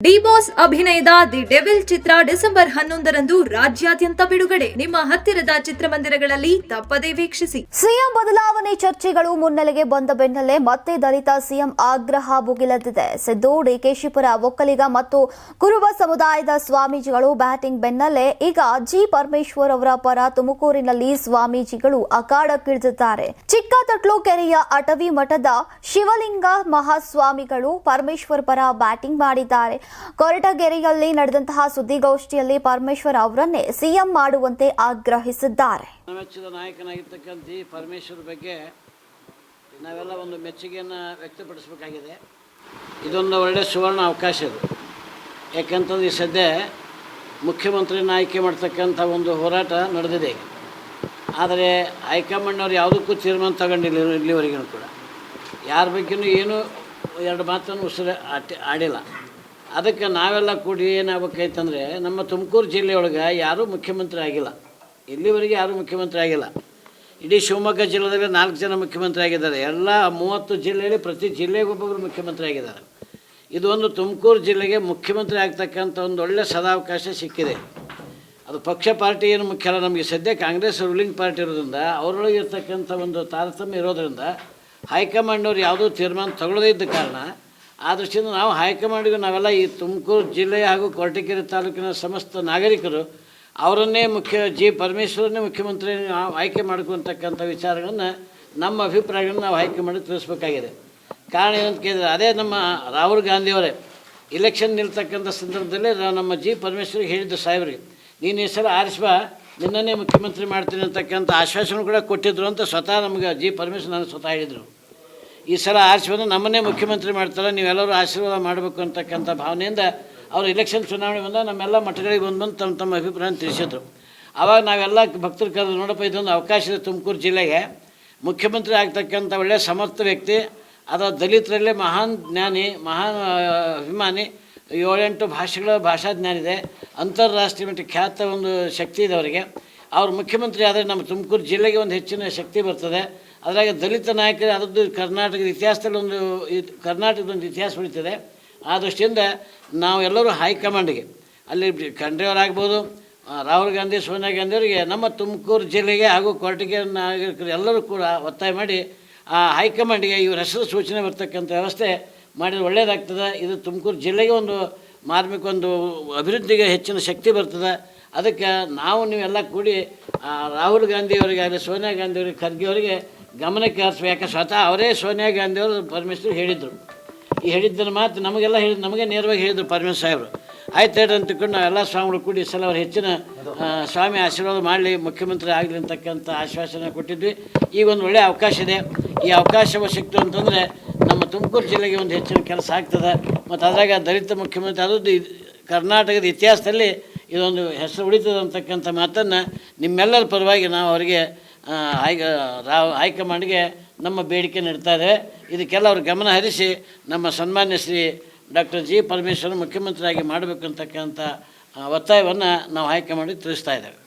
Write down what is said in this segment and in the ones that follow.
D boss ಅಭಿನಯದ the devil Chitra December 11ರಂದು ರಾಜ್ಯಾದ್ಯಂತ ಬಿಡುಗಡೆ. ನಿಮ್ಮ ಹತ್ತಿರದ ಚಿತ್ರಮಂದಿರಗಳಲ್ಲಿ ತಪ್ಪದೇ ವೀಕ್ಷಿಸಿ. ಸಿಎಂ ಬದಲಾವಣೆ ಚರ್ಚೆಗಳು ಮುನ್ನೆಲೆಗೆ ಬಂದ ಬೆನ್ನಲ್ಲೇ ಮತ್ತೆ ದಲಿತ ಸಿಎಂ ಆಗ್ರಹ ಭುಗಿಲೆದ್ದಿದೆ. ಸಿದ್ದು ಡಿಕೆಶಿಪುರ ಒಕ್ಕಲಿಗ ಮತ್ತು ಕುರುಬ ಸಮುದಾಯದ ಸ್ವಾಮೀಜಿಗಳು ಬ್ಯಾಟಿಂಗ್ ಬೆನ್ನಲ್ಲೇ ಈಗ ಜಿ ಪರಮೇಶ್ವರ್ ಅವರ ಪರ ತುಮಕೂರಿನಲ್ಲಿ ಸ್ವಾಮೀಜಿಗಳು ಅಖಾಡಕ್ಕಿಳಿದಿದ್ದಾರೆ. ಚಿಕ್ಕತಟ್ಲು ಕೆರೆಯ ಅಟವಿ ಮಠದ ಶಿವಲಿಂಗ ಮಹಾಸ್ವಾಮಿಗಳು ಪರಮೇಶ್ವರ್ ಪರ ಬ್ಯಾಟಿಂಗ್ ಮಾಡಿದ್ದಾರೆ. ಕೊರಟಗೆರೆಯಲ್ಲಿ ನಡೆದಂತಹ ಸುದ್ದಿಗೋಷ್ಠಿಯಲ್ಲಿ ಪರಮೇಶ್ವರ್ ಅವರನ್ನೇ ಸಿಎಂ ಮಾಡುವಂತೆ ಆಗ್ರಹಿಸಿದ್ದಾರೆ. ಮೆಚ್ಚಿದ ನಾಯಕನಾಗಿರ್ತಕ್ಕಂಥ ಪರಮೇಶ್ವರ್ ಬಗ್ಗೆ ನಾವೆಲ್ಲ ಒಂದು ಮೆಚ್ಚುಗೆಯನ್ನು ವ್ಯಕ್ತಪಡಿಸಬೇಕಾಗಿದೆ. ಇದೊಂದು ಒಳ್ಳೆಯ ಸುವರ್ಣ ಅವಕಾಶ ಇದು. ಯಾಕಂತಂದ್ರೆ ಈ ಸದ್ಯ ಮುಖ್ಯಮಂತ್ರಿನ ಆಯ್ಕೆ ಮಾಡ್ತಕ್ಕಂಥ ಒಂದು ಹೋರಾಟ ನಡೆದಿದೆ. ಆದರೆ ಹೈಕಮಾಂಡ್ನವ್ರು ಯಾವುದಕ್ಕೂ ತೀರ್ಮಾನ ತಗೊಂಡಿಲ್ಲ ಇಲ್ಲಿವರೆಗೂ ಕೂಡ. ಯಾರ ಬಗ್ಗೆಯೂ ಏನೂ ಎರಡು ಮಾತನ್ನು ಉಸಿರು ಆಡಿಲ್ಲ. ಅದಕ್ಕೆ ನಾವೆಲ್ಲ ಕೂಡಿ ಏನಾಗಬೇಕಾಯ್ತಂದರೆ, ನಮ್ಮ ತುಮಕೂರು ಜಿಲ್ಲೆಯೊಳಗೆ ಯಾರೂ ಮುಖ್ಯಮಂತ್ರಿ ಆಗಿಲ್ಲ, ಇಲ್ಲಿವರೆಗೆ ಯಾರೂ ಮುಖ್ಯಮಂತ್ರಿ ಆಗಿಲ್ಲ. ಇಡೀ ಶಿವಮೊಗ್ಗ ಜಿಲ್ಲೆಯಲ್ಲಿ 4 ಜನ ಮುಖ್ಯಮಂತ್ರಿ ಆಗಿದ್ದಾರೆ. ಎಲ್ಲ 30 ಜಿಲ್ಲೆಯಲ್ಲಿ ಪ್ರತಿ ಜಿಲ್ಲೆಗೆ ಒಬ್ಬೊಬ್ಬರು ಮುಖ್ಯಮಂತ್ರಿ ಆಗಿದ್ದಾರೆ. ಇದೊಂದು ತುಮಕೂರು ಜಿಲ್ಲೆಗೆ ಮುಖ್ಯಮಂತ್ರಿ ಆಗ್ತಕ್ಕಂಥ ಒಂದು ಒಳ್ಳೆಯ ಸದಾವಕಾಶ ಸಿಕ್ಕಿದೆ. ಅದು ಪಕ್ಷ ಪಾರ್ಟಿ ಏನು ಮುಖ್ಯ ಅಲ್ಲ. ನಮಗೆ ಸದ್ಯ ಕಾಂಗ್ರೆಸ್ ರೂಲಿಂಗ್ ಪಾರ್ಟಿ ಇರೋದ್ರಿಂದ ಅವರೊಳಗೆ ಇರ್ತಕ್ಕಂಥ ಒಂದು ತಾರತಮ್ಯ ಇರೋದರಿಂದ ಹೈಕಮಾಂಡ್ನವ್ರು ಯಾವುದೂ ತೀರ್ಮಾನ ತಗೊಳ್ಳದೇ ಇದ್ದ ಕಾರಣ ಆ ದೃಷ್ಟಿಯಿಂದ ನಾವು ಹೈಕಮಾಂಡ್ಗೆ ನಾವೆಲ್ಲ ಈ ತುಮಕೂರು ಜಿಲ್ಲೆಯ ಹಾಗೂ ಕೊರಟಗೆರೆ ತಾಲೂಕಿನ ಸಮಸ್ತ ನಾಗರಿಕರು ಅವರನ್ನೇ ಜಿ ಪರಮೇಶ್ವರನ್ನೇ ಮುಖ್ಯಮಂತ್ರಿ ಆಯ್ಕೆ ಮಾಡ್ಕೊತಕ್ಕಂಥ ವಿಚಾರಗಳನ್ನು ನಮ್ಮ ಅಭಿಪ್ರಾಯಗಳನ್ನು ನಾವು ಹೈಕಮಾಂಡ್ ತಿಳಿಸ್ಬೇಕಾಗಿದೆ. ಕಾರಣ ಏನಂತ ಕೇಳಿದರೆ, ಅದೇ ನಮ್ಮ ರಾಹುಲ್ ಗಾಂಧಿಯವರೇ ಇಲೆಕ್ಷನ್ ನಿಲ್ತಕ್ಕಂಥ ಸಂದರ್ಭದಲ್ಲಿ ನಮ್ಮ ಜಿ ಪರಮೇಶ್ವರಿಗೆ ಹೇಳಿದ್ದು ಸಾಹೇಬರಿಗೆ, ನೀನು ಈ ಸಲ ಆರಿಸುವ, ನಿನ್ನನ್ನೇ ಮುಖ್ಯಮಂತ್ರಿ ಮಾಡ್ತೀನಿ ಅಂತಕ್ಕಂಥ ಆಶ್ವಾಸನೆ ಕೂಡ ಕೊಟ್ಟಿದ್ರು ಅಂತ ಸ್ವತಃ ನಮಗೆ ಜಿ ಪರಮೇಶ್ವರ್ ನನಗೆ ಸ್ವತಃ ಹೇಳಿದರು. ಈ ಸಲ ಆರಿಸುವುದು ನಮ್ಮನ್ನೇ ಮುಖ್ಯಮಂತ್ರಿ ಮಾಡ್ತಾರೆ, ನೀವೆಲ್ಲರೂ ಆಶೀರ್ವಾದ ಮಾಡಬೇಕು ಅಂತಕ್ಕಂಥ ಭಾವನೆಯಿಂದ ಅವರು ಇಲೆಕ್ಷನ್ ಚುನಾವಣೆ ಬಂದಾಗ ನಮ್ಮೆಲ್ಲ ಮಠಗಳಿಗೆ ಬಂದು ತಮ್ಮ ಅಭಿಪ್ರಾಯ ತಿಳಿಸಿದ್ರು. ಆವಾಗ ನಾವೆಲ್ಲ ಭಕ್ತರು ಕರೆದು, ನೋಡಪ್ಪ ಇದೊಂದು ಅವಕಾಶ ಇದೆ ತುಮಕೂರು ಜಿಲ್ಲೆಗೆ, ಮುಖ್ಯಮಂತ್ರಿ ಆಗ್ತಕ್ಕಂಥ ಒಳ್ಳೆಯ ಸಮರ್ಥ ವ್ಯಕ್ತಿ, ಅದರ ದಲಿತರಲ್ಲೇ ಮಹಾನ್ ಜ್ಞಾನಿ, ಮಹಾನ್ ಅಭಿಮಾನಿ, 7-8 ಭಾಷೆಗಳ ಭಾಷಾಜ್ಞಾನಿದೆ, ಅಂತಾರಾಷ್ಟ್ರೀಯ ಮಟ್ಟ ಖ್ಯಾತ ಒಂದು ಶಕ್ತಿ ಇದೆ ಅವರಿಗೆ. ಅವ್ರು ಮುಖ್ಯಮಂತ್ರಿ ಆದರೆ ನಮ್ಮ ತುಮಕೂರು ಜಿಲ್ಲೆಗೆ ಒಂದು ಹೆಚ್ಚಿನ ಶಕ್ತಿ ಬರ್ತದೆ. ಅದರಾಗ ದಲಿತ ನಾಯಕರು ಅದರದ್ದು ಕರ್ನಾಟಕದ ಇತಿಹಾಸದಲ್ಲಿ ಕರ್ನಾಟಕದೊಂದು ಇತಿಹಾಸ ಉಳಿತದೆ. ಆ ದೃಷ್ಟಿಯಿಂದ ನಾವೆಲ್ಲರೂ ಹೈಕಮಾಂಡ್ಗೆ, ಅಲ್ಲಿ ಖಂಡ್ರೆಯವರಾಗ್ಬೋದು, ರಾಹುಲ್ ಗಾಂಧಿ, ಸೋನಿಯಾ ಗಾಂಧಿಯವರಿಗೆ ನಮ್ಮ ತುಮಕೂರು ಜಿಲ್ಲೆಗೆ ಹಾಗೂ ಕೊರಟಗೆರೆ ನಾಗರಿಕರು ಎಲ್ಲರೂ ಕೂಡ ಒತ್ತಾಯ ಮಾಡಿ ಆ ಹೈಕಮಾಂಡ್ಗೆ ಇವ್ರ ಹೆಸರು ಸೂಚನೆ ಬರ್ತಕ್ಕಂಥ ವ್ಯವಸ್ಥೆ ಮಾಡಿದ್ರೆ ಒಳ್ಳೆಯದಾಗ್ತದೆ. ಇದು ತುಮಕೂರು ಜಿಲ್ಲೆಗೆ ಒಂದು ಮಾರ್ಮಿಕ ಒಂದು ಅಭಿವೃದ್ಧಿಗೆ ಹೆಚ್ಚಿನ ಶಕ್ತಿ ಬರ್ತದೆ. ಅದಕ್ಕೆ ನೀವೆಲ್ಲ ಕೂಡಿ ರಾಹುಲ್ ಗಾಂಧಿಯವರಿಗೆ ಆಗಲಿ, ಸೋನಿಯಾ ಗಾಂಧಿಯವರಿಗೆ, ಖರ್ಗೆ ಅವರಿಗೆ ಗಮನಕ್ಕೆ ಹರಿಸ್ಬೇಕು. ಯಾಕೆ ಸ್ವತಃ ಅವರೇ ಸೋನಿಯಾ ಗಾಂಧಿಯವರು ಪರಮೇಶ್ವರ್ ಹೇಳಿದರು. ಈ ಹೇಳಿದ್ದನ್ನು ಮಾತು ನಮಗೆಲ್ಲ ನಮಗೆ ನೇರವಾಗಿ ಹೇಳಿದರು ಪರಮೇಶ್ವರ್ ಸಾಹೇಬರು. ಆಯ್ತು ಹೇಳಿ ಅಂತ ತಿಳ್ಕೊಂಡು ನಾವೆಲ್ಲ ಸ್ವಾಮಿಗಳು ಕೂಡಿ ಸಲ ಅವ್ರು ಹೆಚ್ಚಿನ ಸ್ವಾಮಿ ಆಶೀರ್ವಾದ ಮಾಡಲಿ, ಮುಖ್ಯಮಂತ್ರಿ ಆಗಲಿ ಅಂತಕ್ಕಂಥ ಆಶ್ವಾಸನೆ ಕೊಟ್ಟಿದ್ವಿ. ಈಗ ಒಂದು ಒಳ್ಳೆಯ ಅವಕಾಶ ಇದೆ. ಈ ಅವಕಾಶ ಸಿಕ್ತು ಅಂತಂದರೆ ನಮ್ಮ ತುಮಕೂರು ಜಿಲ್ಲೆಗೆ ಒಂದು ಹೆಚ್ಚಿನ ಕೆಲಸ ಆಗ್ತದೆ. ಮತ್ತು ಅದ್ರಾಗ ದಲಿತ ಮುಖ್ಯಮಂತ್ರಿ ಆದದ್ದು ಕರ್ನಾಟಕದ ಇತಿಹಾಸದಲ್ಲಿ ಇದೊಂದು ಹೆಸರು ಉಳಿತದೆ ಅಂತಕ್ಕಂಥ ಮಾತನ್ನು ನಿಮ್ಮೆಲ್ಲರ ಪರವಾಗಿ ನಾವು ಅವರಿಗೆ ಹೈಕಮಾಂಡ್ಗೆ ನಮ್ಮ ಬೇಡಿಕೆ ನೀಡ್ತಾ ಇದ್ದೇವೆ. ಇದಕ್ಕೆಲ್ಲ ಅವ್ರ ಗಮನ ಹರಿಸಿ ನಮ್ಮ ಸನ್ಮಾನ್ಯ ಶ್ರೀ ಡಾಕ್ಟರ್ ಜಿ ಪರಮೇಶ್ವರ್ ಮುಖ್ಯಮಂತ್ರಿಯಾಗಿ ಮಾಡಬೇಕು ಅಂತಕ್ಕಂಥ ಒತ್ತಾಯವನ್ನು ನಾವು ಹೈಕಮಾಂಡ್ಗೆ ತಿಳಿಸ್ತಾ ಇದ್ದೇವೆ.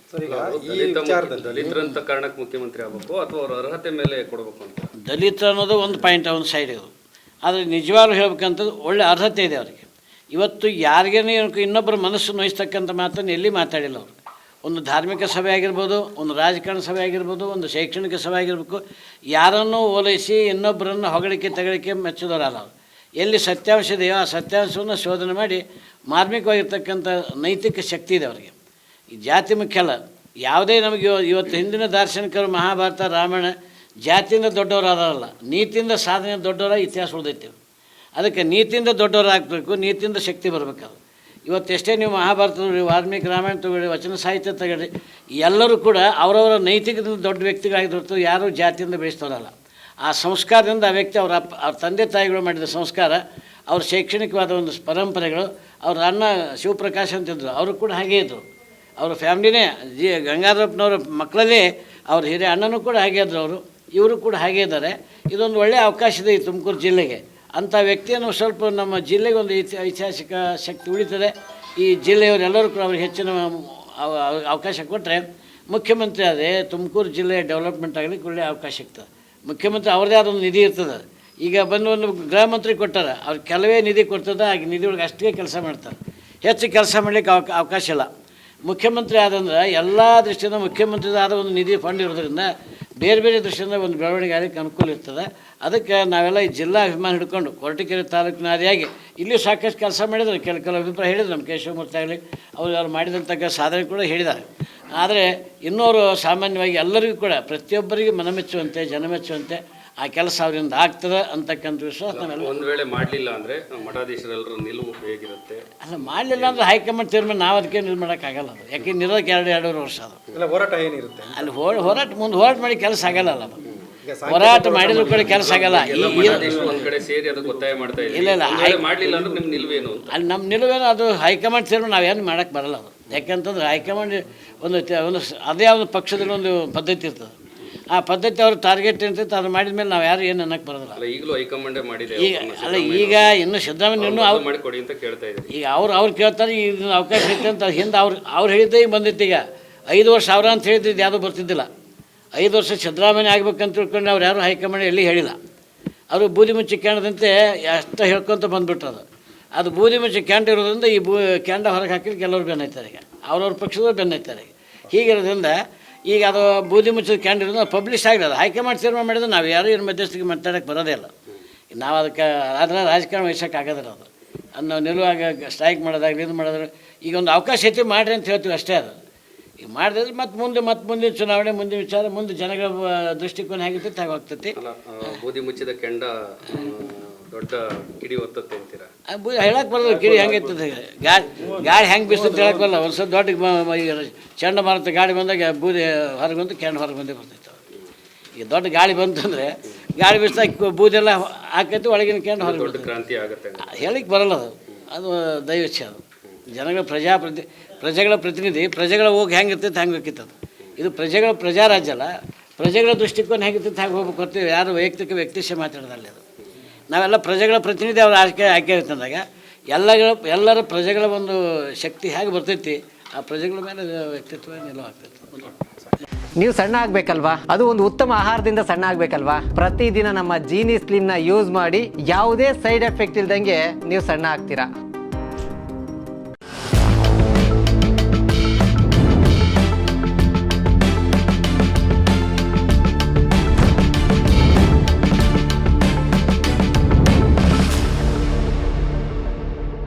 ದಲಿತರಂತ ಕಾರಣಕ್ಕೆ ಮುಖ್ಯಮಂತ್ರಿ ಆಗಬೇಕು ಅಥವಾ ಅವರ ಅರ್ಹತೆ ಮೇಲೆ ಕೊಡಬೇಕು ಅಂತ? ದಲಿತ ಅನ್ನೋದು ಒಂದು ಪಾಯಿಂಟ್, ಒಂದು ಸೈಡ್ ಇದು. ಆದರೆ ನಿಜವಾಗ್ಲೂ ಹೇಳ್ಬೇಕಂತದ್ದು ಒಳ್ಳೆ ಅರ್ಹತೆ ಇದೆ ಅವರಿಗೆ. ಇವತ್ತು ಯಾರಿಗೇನೇ ಇನ್ನೊಬ್ಬರ ಮನಸ್ಸು ನೋಯಿಸ್ತಕ್ಕಂಥ ಮಾತನ್ನು ಎಲ್ಲಿ ಮಾತಾಡಿಲ್ಲ ಅವರು. ಒಂದು ಧಾರ್ಮಿಕ ಸಭೆ ಆಗಿರ್ಬೋದು, ಒಂದು ರಾಜಕಾರಣ ಸಭೆ ಆಗಿರ್ಬೋದು, ಒಂದು ಶೈಕ್ಷಣಿಕ ಸಭೆ ಆಗಿರಬೇಕು, ಯಾರನ್ನೂ ಓಲೈಸಿ ಇನ್ನೊಬ್ಬರನ್ನು ಹೊಗಳಿಕೆ ತಗಳಿಕೆ ಮೆಚ್ಚೋದರಲ್ಲ ಅವರು. ಎಲ್ಲಿ ಸತ್ಯಾಂಶ ಇದೆಯೋ ಆ ಸತ್ಯಾಂಶವನ್ನು ಶೋಧನೆ ಮಾಡಿ ಮಾರ್ಮಿಕವಾಗಿರ್ತಕ್ಕಂಥ ನೈತಿಕ ಶಕ್ತಿ ಇದೆ ಅವರಿಗೆ. ಈ ಜಾತಿ ಮುಖ್ಯ ಅಲ್ಲ. ಯಾವುದೇ ನಮಗೆ ಇವತ್ತು ಹಿಂದಿನ ದಾರ್ಶನಿಕರು ಮಹಾಭಾರತ, ರಾಮಾಯಣ ಜಾತಿಯಿಂದ ದೊಡ್ಡವರಾದಲ್ಲ, ನೀತಿಯಿಂದ ಸಾಧನೆ ದೊಡ್ಡವರ ಇತಿಹಾಸ ಉಳಿದೈತೆ. ಅದಕ್ಕೆ ನೀತಿಯಿಂದ ದೊಡ್ಡವರಾಗಬೇಕು, ನೀತಿಯಿಂದ ಶಕ್ತಿ ಬರಬೇಕದು. ಇವತ್ತೆಷ್ಟೇ ನೀವು ಮಹಾಭಾರತ ತಗೊಳ್ಳಿ, ವಾಲ್ಮೀಕಿ ರಾಮಾಯಣ ತಗೊಳ್ಳಿ, ವಚನ ಸಾಹಿತ್ಯ ತಗೊಳ್ಳಿ, ಎಲ್ಲರೂ ಕೂಡ ಅವರವರ ನೈತಿಕದಿಂದ ದೊಡ್ಡ ವ್ಯಕ್ತಿಗಳಾಗಿದ್ದು ಯಾರೂ ಜಾತಿಯಿಂದ ಬೆಳೆಸ್ತವರಲ್ಲ. ಆ ಸಂಸ್ಕಾರದಿಂದ ಆ ವ್ಯಕ್ತಿ ಅವ್ರ ತಂದೆ ತಾಯಿಗಳು ಮಾಡಿದ ಸಂಸ್ಕಾರ, ಅವ್ರ ಶೈಕ್ಷಣಿಕವಾದ ಒಂದು ಪರಂಪರೆಗಳು, ಅವ್ರ ಅಣ್ಣ ಶಿವಪ್ರಕಾಶ್ ಅಂತಿದ್ರು, ಅವರು ಕೂಡ ಹಾಗೇ ಇದ್ದರು. ಅವ್ರ ಫ್ಯಾಮ್ಲಿನೇ ಗಂಗಾಧರಪ್ಪನವ್ರ ಮಕ್ಕಳಲ್ಲಿ ಅವ್ರ ಹಿರಿಯ ಅಣ್ಣನೂ ಕೂಡ ಹಾಗೇ ಇದ್ದರು. ಇವರು ಕೂಡ ಹಾಗೇ ಇದ್ದಾರೆ. ಇದೊಂದು ಒಳ್ಳೆಯ ಅವಕಾಶ ಇದೆ ಈ ತುಮಕೂರು ಜಿಲ್ಲೆಗೆ. ಅಂಥ ವ್ಯಕ್ತಿಯನ್ನು ಸ್ವಲ್ಪ ನಮ್ಮ ಜಿಲ್ಲೆಗೆ ಒಂದು ಐತಿಹಾಸಿಕ ಶಕ್ತಿ ಉಳಿತದೆ. ಈ ಜಿಲ್ಲೆಯವರೆಲ್ಲರೂ ಕೂಡ ಅವ್ರಿಗೆ ಹೆಚ್ಚಿನ ಅವಕಾಶ ಕೊಟ್ಟರೆ ಮುಖ್ಯಮಂತ್ರಿ ಆದರೆ ತುಮಕೂರು ಜಿಲ್ಲೆಯ ಡೆವಲಪ್ಮೆಂಟ್ ಆಗಲಿಕ್ಕೆ ಒಳ್ಳೆಯ ಅವಕಾಶ ಸಿಗ್ತದೆ. ಮುಖ್ಯಮಂತ್ರಿ ಅವ್ರದ್ದೇ ಆದೊಂದು ನಿಧಿ ಇರ್ತದೆ. ಈಗ ಬಂದು ಒಂದು ಗೃಹ ಮಂತ್ರಿ ಕೊಟ್ಟಾರ, ಅವ್ರು ಕೆಲವೇ ನಿಧಿ ಕೊಡ್ತದೆ, ಆ ನಿಧಿ ಒಳಗೆ ಅಷ್ಟೇ ಕೆಲಸ ಮಾಡ್ತಾರೆ, ಹೆಚ್ಚು ಕೆಲಸ ಮಾಡಲಿಕ್ಕೆ ಅವಕಾಶ ಇಲ್ಲ. ಮುಖ್ಯಮಂತ್ರಿ ಆದಂದ್ರೆ ಎಲ್ಲ ದೃಷ್ಟಿಯಿಂದ ಮುಖ್ಯಮಂತ್ರಿದಾದ ಒಂದು ನಿಧಿ ಫಂಡ್ ಇರೋದ್ರಿಂದ ಬೇರೆ ಬೇರೆ ದೃಷ್ಟಿಯಿಂದ ಒಂದು ಬೆಳವಣಿಗೆ ಆಗಲಿಕ್ಕೆ ಅನುಕೂಲ ಇರ್ತದೆ. ಅದಕ್ಕೆ ನಾವೆಲ್ಲ ಈ ಜಿಲ್ಲಾ ಅಭಿಮಾನ ಹಿಡ್ಕೊಂಡು ಕೊರಟಗೆರೆ ತಾಲೂಕಿನ ಆದಿಯಾಗಿ ಇಲ್ಲಿ ಸಾಕಷ್ಟು ಕೆಲಸ ಮಾಡಿದ್ರು. ಕೆಲವು ಅಭಿಪ್ರಾಯ ಹೇಳಿದ್ರು, ನಮ್ಮ ಕೇಶವಮೂರ್ತಿ ಆಗಲಿ ಅವ್ರು ಮಾಡಿದಂಥ ಸಾಧನೆ ಕೂಡ ಹೇಳಿದ್ದಾರೆ. ಆದರೆ ಇನ್ನೂರು ಸಾಮಾನ್ಯವಾಗಿ ಎಲ್ಲರಿಗೂ ಕೂಡ ಪ್ರತಿಯೊಬ್ಬರಿಗೂ ಮನಮೆಚ್ಚುವಂತೆ ಜನ ಮೆಚ್ಚುವಂತೆ ಆ ಕೆಲಸ ಅವರಿಂದ ಆಗ್ತದೆ ಅಂತಕ್ಕಂಥ ವಿಶ್ವಾಸ ನಾವೆಲ್ಲ. ಒಂದು ವೇಳೆ ಮಾಡಲಿಲ್ಲ ಅಂದರೆ ಮಠಾಧೀಶರೆಲ್ಲರ ನಿಲುವು ಹೇಗಿರುತ್ತೆ? ಅಲ್ಲ, ಮಾಡಲಿಲ್ಲ ಅಂದರೆ ಹೈಕಮಾಂಡ್ ತೀರ್ಮಾನ, ನಾವು ಅದಕ್ಕೆ ಇದು ಮಾಡೋಕ್ಕಾಗಲ್ಲ. ಅದು ಯಾಕೆ ನಿರೋಧಕ್ಕೆ 2.5 ವರ್ಷ ಅದು ಹೋರಾಟ ಏನಿರುತ್ತೆ ಅಲ್ಲಿ ಹೋರಾಟ ಮುಂದೆ ಹೋರಾಟ ಮಾಡಿ ಕೆಲಸ ಆಗಲ್ಲ. ಅದು ಹೋರಾಟ ಮಾಡಿದ್ರು ಕೂಡ ಕೆಲಸ ಆಗಲ್ಲ. ಒಂದ್ ಕಡೆ ಸೇರಿ ಅದಕ್ಕೆ ಒತ್ತಾಯ ಮಾಡ್ತಾ ಇದ್ದೀವಿ. ಇಲ್ಲ ಮಾಡಲಿಲ್ಲ ಅಂದ್ರೆ ನಿಮ್ಮ ನಿಲುವೇನು ಅಂತ? ಅಲ್ಲಿ ನಮ್ಮ ನಿಲುವೇನು ಅದು ಹೈಕಮಾಂಡ್ ತೀರ್ಮಾನ ನಾವೇನು ಮಾಡೋಕ್ಕೆ ಬರಲ್ಲ. ಅದು ಯಾಕೆಂತಂದ್ರೆ ಹೈಕಮಾಂಡ್ ಒಂದು ಅದೇ ಒಂದು ಪಕ್ಷದಲ್ಲಿ ಒಂದು ಪದ್ಧತಿ ಇರ್ತದೆ. ಆ ಪದ್ಧತಿ ಅವ್ರ ಟಾರ್ಗೆಟ್ ಇರ್ತೈತೆ, ಅದು ಮಾಡಿದ ಮೇಲೆ ನಾವು ಯಾರು ಏನು ಅನ್ನಕ್ಕೆ ಬರೋದಿಲ್ಲ. ಈಗಲೂ ಹೈಕಮಾಂಡೇ ಮಾಡಿದೆ. ಈಗ ಇನ್ನು ಸಿದ್ದರಾಮಯ್ಯ ಇನ್ನೂ ಅವ್ರು ಮಾಡಿಕೊಡಿ ಅಂತ ಕೇಳ್ತಾ ಇದ್ದೀವಿ. ಈಗ ಅವ್ರು ಕೇಳ್ತಾರೆ, ಈಗ ಅವಕಾಶ ಐತೆ ಅಂತ. ಹಿಂದೆ ಅವ್ರು ಹೇಳಿದ್ದೆ ಈಗ ಬಂದಿತ್ತು. ಈಗ 5 ವರ್ಷ ಅವ್ರ ಅಂತ ಹೇಳಿದ್ದು ಯಾವುದೂ ಬರ್ತಿದ್ದಿಲ್ಲ. 5 ವರ್ಷ ಸಿದ್ದರಾಮಯ್ಯ ಆಗ್ಬೇಕಂತ ತಿಳ್ಕೊಂಡು ಅವ್ರು ಯಾರು ಹೈಕಮಾಂಡ್ ಎಲ್ಲಿ ಹೇಳಿಲ್ಲ. ಅವರು ಬೂದಿ ಮುಚ್ಚಿ ಕ್ಯಾಂಡದಂತೆ ಅಷ್ಟು ಹೇಳ್ಕೊತ ಬಂದುಬಿಟ್ರದು. ಅದು ಬೂದಿ ಮುಚ್ಚಿ ಕ್ಯಾಂಡ್ ಇರೋದ್ರಿಂದ ಈ ಕ್ಯಾಂಡ ಹೊರಗೆ ಹಾಕಿದ್ರೆ ಕೆಲವ್ರು ಬೆನ್ನೈತಾರೆ. ಈಗ ಅವ್ರವ್ರ ಪಕ್ಷದವ್ರು ಬೆನ್ನೈತಾರೆ. ಹೀಗಿರೋದ್ರಿಂದ ಈಗ ಅದು ಬೂದಿ ಮುಚ್ಚಿದ ಕ್ಯಾಂಡ್ ಇರೋದು ಪಬ್ಲಿಷ್ ಆಗಿರೋದು. ಹೈಕಮಾಂಡ್ ತೀರ್ಮಾನ ಮಾಡಿದ್ರೆ ನಾವು ಯಾರು ಏನು ಮಧ್ಯಸ್ಥಿಗೆ ಮಾತಾಡೋಕ್ಕೆ ಬರೋದೇ ಇಲ್ಲ. ನಾವು ಅದಕ್ಕೆ ಅದರ ರಾಜಕಾರಣ ವಹಿಸೋಕೆ ಆಗೋದಿಲ್ಲ. ಅದು ನಾವು ನಿಲ್ಲುವಾಗ ಸ್ಟ್ರೈಕ್ ಮಾಡೋದಾಗಲಿ ಇದು ಮಾಡೋದ್ರೆ ಈಗ ಒಂದು ಅವಕಾಶ ಐತಿ ಮಾಡಿರಿ ಅಂತ ಹೇಳ್ತೀವಿ ಅಷ್ಟೇ. ಅದು ಈಗ ಮಾಡಿದ್ರೆ ಮತ್ತೆ ಮುಂದಿನ ಚುನಾವಣೆ, ಮುಂದಿನ ವಿಚಾರ, ಮುಂದೆ ಜನಗಳ ದೃಷ್ಟಿಕೋನ ಹೇಗಿರ್ತೈತೆ ಹಾಗೆ ಹೋಗ್ತೈತಿ. ಬೂದಿ ಮುಚ್ಚಿದ ಕೆಂಡ ದೊಡ್ಡ ಕಿಡಿ ಒತ್ತತ್ತೆ ಅಂತೀರಾ? ಹೇಳಕ್ಕೆ ಬರೋದು ಕಿಡಿ ಹೆಂಗೈತದೆ, ಗಾಳಿ ಹೆಂಗೆ ಬೀಸ್ತದೆ ಹೇಳಕ್ಕೆ ಬರಲ್ಲ. ಒಂದು ಸ್ವಲ್ಪ ದೊಡ್ಡ ಚಂಡಮಾರುತ ಗಾಳಿ ಬಂದಾಗ ಬೂದಿ ಹೊರಗೆ ಬಂದು ಕೆಂಡ ಹೊರಗೆ ಬಂದೇ ಬರ್ತೈತೆ. ಈಗ ದೊಡ್ಡ ಗಾಳಿ ಬಂತಂದರೆ ಗಾಳಿ ಬೀಸ್ದಾಗ ಬೂದೆಲ್ಲ ಹಾಕೈತಿ, ಒಳಗಿನ ಕೆಂಡ ಹೊರಗೆ ದೊಡ್ಡ ಕ್ರಾಂತಿ ಆಗುತ್ತೆ. ಹೇಳಿಕ್ಕೆ ಬರಲ್ಲ. ಅದು ದೈವಚ್ಛ. ಅದು ಜನಗಳ ಪ್ರಜೆಗಳ ಪ್ರತಿನಿಧಿ, ಪ್ರಜೆಗಳ ಹೋಗಿ ಹೆಂಗಿರ್ತೈತೆ ಹಂಗೆ ಬೇಕಿತ್ತದು. ಇದು ಪ್ರಜಾರಾಜ್ಯ ಅಲ್ಲ. ಪ್ರಜೆಗಳ ದೃಷ್ಟಿಕೋನ ಹೇಗಿರ್ತೈತೆ ಹಾಗೆ ಹೋಗ್ಬೇಕು ಹೊರ್ತೀವಿ. ಯಾರು ವೈಯಕ್ತಿಕ ವ್ಯಕ್ತಿಶಃ ಮಾತಾಡೋದಲ್ಲಿ ಅದು ನಾವೆಲ್ಲ ಪ್ರಜೆಗಳ ಪ್ರತಿನಿಧಿ ಅವ್ರ ಆಯ್ಕೆ ಇರ್ತಂದಾಗ ಎಲ್ಲರ ಪ್ರಜೆಗಳ ಒಂದು ಶಕ್ತಿ ಹೇಗೆ ಬರ್ತೈತಿ, ಆ ಪ್ರಜೆಗಳ ಮೇಲೆ ವ್ಯಕ್ತಿತ್ವ ನಿಲುವಾಗ್ತೈತಿ. ನೀವು ಸಣ್ಣ ಆಗ್ಬೇಕಲ್ವಾ? ಅದು ಒಂದು ಉತ್ತಮ ಆಹಾರದಿಂದ ಸಣ್ಣ ಆಗ್ಬೇಕಲ್ವಾ? ಪ್ರತಿದಿನ ನಮ್ಮ ಜೀನಿ ಸ್ಲಿಮ್ನ ಯೂಸ್ ಮಾಡಿ ಯಾವುದೇ ಸೈಡ್ ಎಫೆಕ್ಟ್ ಇಲ್ದಂಗೆ ನೀವು ಸಣ್ಣ ಆಗ್ತೀರಾ.